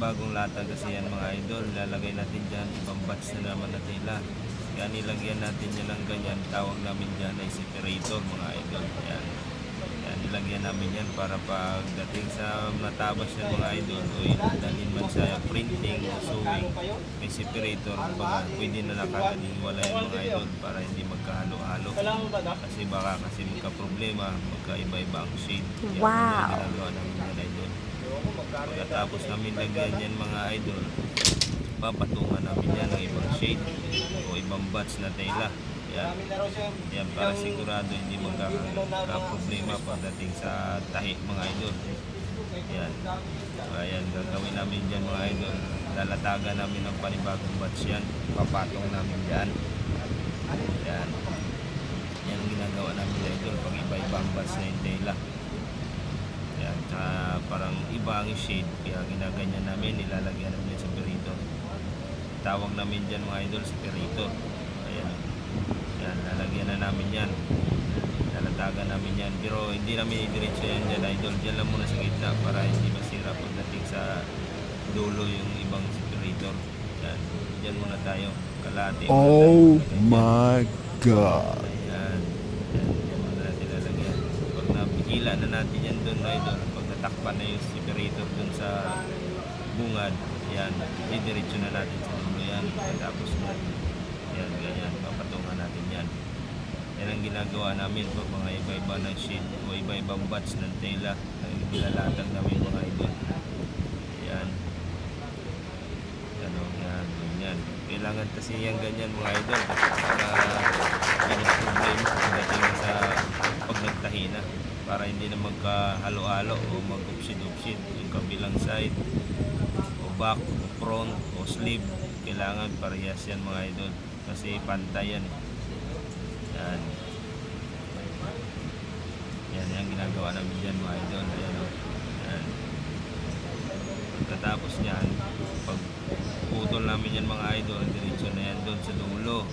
panibagong latag kasi yan mga idol. Lalagay natin dyan, ibang batch na naman na tela. Kaya nilagyan natin yan ng ganyan. Tawag namin dyan ay separator mga idol. Yan. Yan, nilagyan namin yan para pagdating sa natabas yan mga idol o dalhin man sa printing o sewing, may separator baka pwede na nakakaniwala yung mga idol para hindi magkahalo-halo kasi baka kasi magka-problema, magkaiba-iba ang shade. Yan, Wow! yan ginagawa namin yan idol. Pagkatapos namin lagyan yan mga idol, papatungan namin yan ng ibang shade o ibang batch na tela. Yan. Yan para sigurado hindi magkakaproblema pagdating sa tahi mga idol. Yan. Ayan, gagawin namin dyan mga idol. Lalatagan namin ng panibagong batch yan. Papatong namin dyan. Yan. Yan ang ginagawa namin idol pag iba-ibang batch na yung tela. Yan. Tsaka parang iba ang shade. Kaya ginaganyan namin, nilalagyan namin sa separator. Tawag namin dyan mga idol, separator. Ayan. Yan, lalagyan na namin yan. Lalatagan namin yan. Pero hindi namin idiretso yan dyan idol. Dyan lang muna sa gitna para hindi masira pagdating sa dulo yung ibang separator. Yan. Dyan muna tayo. Kalate. Oh my God. Yan. Yan. Dyan muna natin lalagyan. Pag napikila na natin yan doon idol, pag natakpan na yung separator doon sa bungad, yan. Idiretso na natin sa dulo yan. Tapos na. Yan, ganyan. Papatungan natin yan. Yan ang ginagawa namin pag mga iba-iba ng shade o iba-ibang batch ng tela na nilalatag namin mga idol. Yan. Yan o, yan, ganyan. Kailangan kasi yung ganyan mga idol para yan ang problema pagdating sa pag nagtahi na para hindi na magkahalo-halo o mag-upsid-upsid yung kabilang side o back o front o sleeve. Kailangan parehas yan mga idol kasi pantay yan. Yan. Yan yung ginagawa namin dyan mga idol. Ayan o. Yan. Pagkatapos nyan, pag putol namin yan mga idol, diretso na yan doon sa dulo.